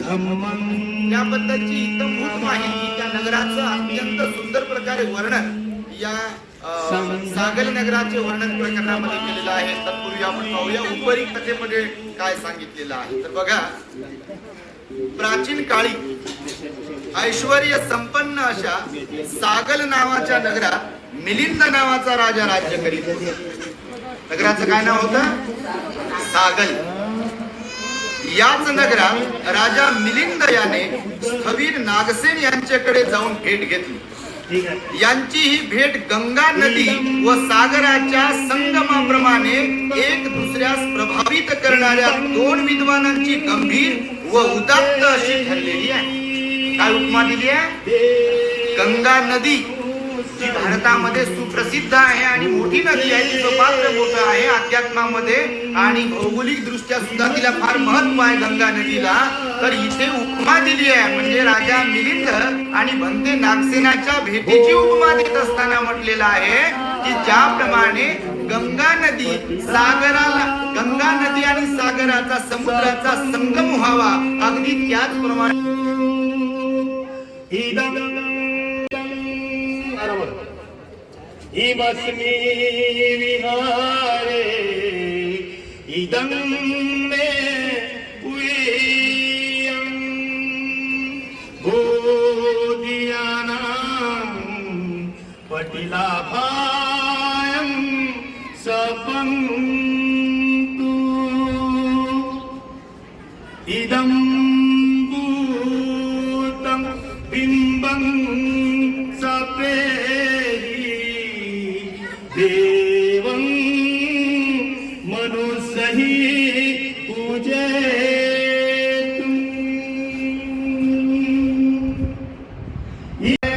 त्याबद्दलची इत्थंभूत माहिती त्या नगराचं अत्यंत सुंदर प्रकारे वर्णन या सागल नगराचे वर्णन प्रकरणामध्ये केलेलं आहे. तत्पूर्वी आपण पाहूया उपरी कथेमध्ये काय सांगितलेलं आहे. तर बघा, प्राचीन काळी ऐश्वर्य संपन्न अशा सागल नावाच्या नगरात मिलिंद नावाचा राजा राज्य करीत होता. नगराचं काय नाव होतं? सागल. याच नगरात राजा मिलिंद याने स्थवीर नागसेन यांच्याकडे जाऊन भेट घेतली. यांची ही भेट गंगा नदी व सागराच्या संगमाप्रमाणे एक दुसऱ्यास प्रभावित करणाऱ्या दोन विद्वानांची गंभीर व उदात्त अशी ठरलेली आहे. काय उपमा दिली आहे? गंगा नदी जी भारतामध्ये सुप्रसिद्ध आहे आणि मोठी नदी आहे, तिचं पात्र मोठं आहे अध्यात्मामध्ये आणि भौगोलिक दृष्ट्या सुद्धा तिला फार महत्व आहे गंगा नदीला. तर इथे उपमा दिली आहे, म्हणजे राजा मिलिंद आणि भंते नागसेनाच्या भेटीची उपमा देत असताना म्हटलेलं आहे की ज्याप्रमाणे गंगा नदी आणि सागराचा समुद्राचा संगम व्हावा, अगदी त्याचप्रमाणे इमस्मि विहारे इदं मे उयं बोधियानां पटिलाभायं सपन्तु इदं भूतं बिम्बं सप्रे देवं मनुष्यहि पूजयेतु ये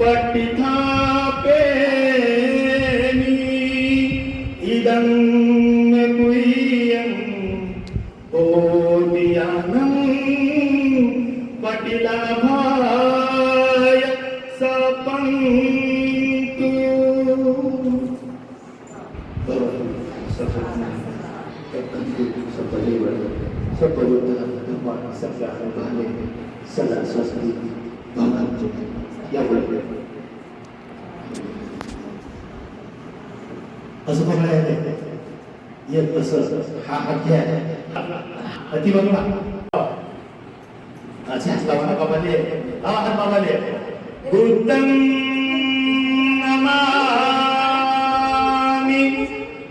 पठितापेनि इदं गुह्यं बोधियानं पटिलाभाय सपन्तु असं बघायला येत असं हा अध्याय अति बघा. अच्छा लावा बाबाले, लावा हात बाबाले. बुद्धं नमामि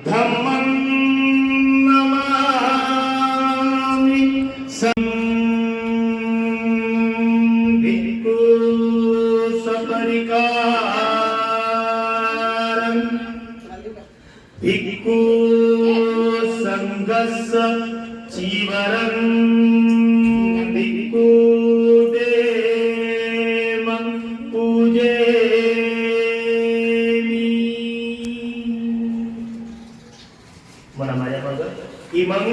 धम्मं नमामि भिक्खु सपरिकारं भिक्खु संघस्य चीवरं भिक्खु देवं पूजेमि. म्हणा माझ्या बरोबर. इमं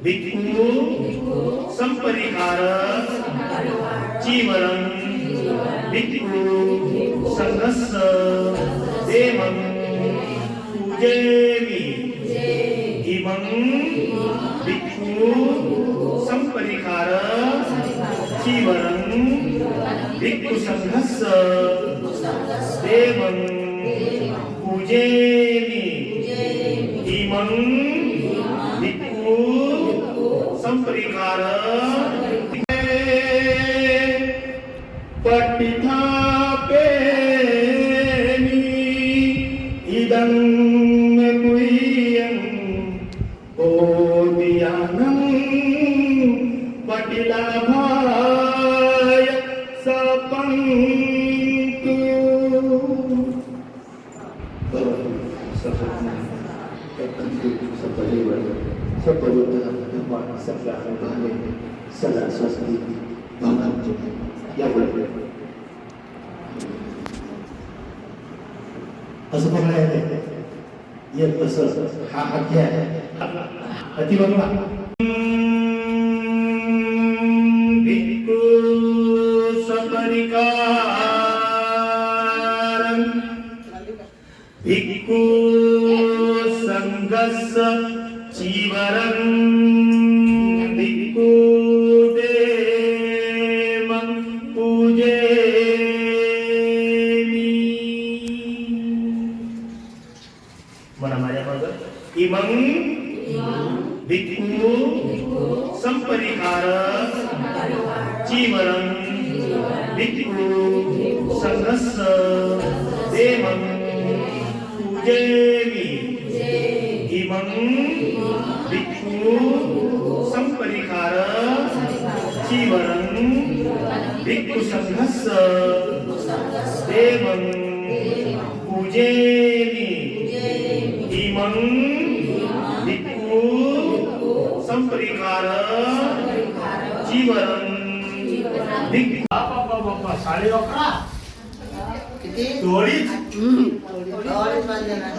भिक्खु संपरिकार चीवरं भिक्खु संघस्य देवं पूजेमि. इमं भिक्खु संपरिकार चीवरं भिक्खु संघस्य देवं पूजेमि. इमं भिक्खु संपरिकार पठितापेनि इदं गुह्यं बोधियानं पटिलाभाय सपन्तु. असं बघायला येत असं हा अध्याय अति बघा. भिक्खु सपरिकारं भिक्खु संघस्य चीवरं इमं भिक्खु संपरिकार जीवनं भिक्खु संघस्स देवं पूजेमि इमं भिक्खु संपरिकार जीवनं भिक्खु संघस्स देवं पूजेमि इमं भिक्खु संपरिकार जीवनं भिक्खु बाप्पा 11:30 किती थोडीच अडीच वाजले ना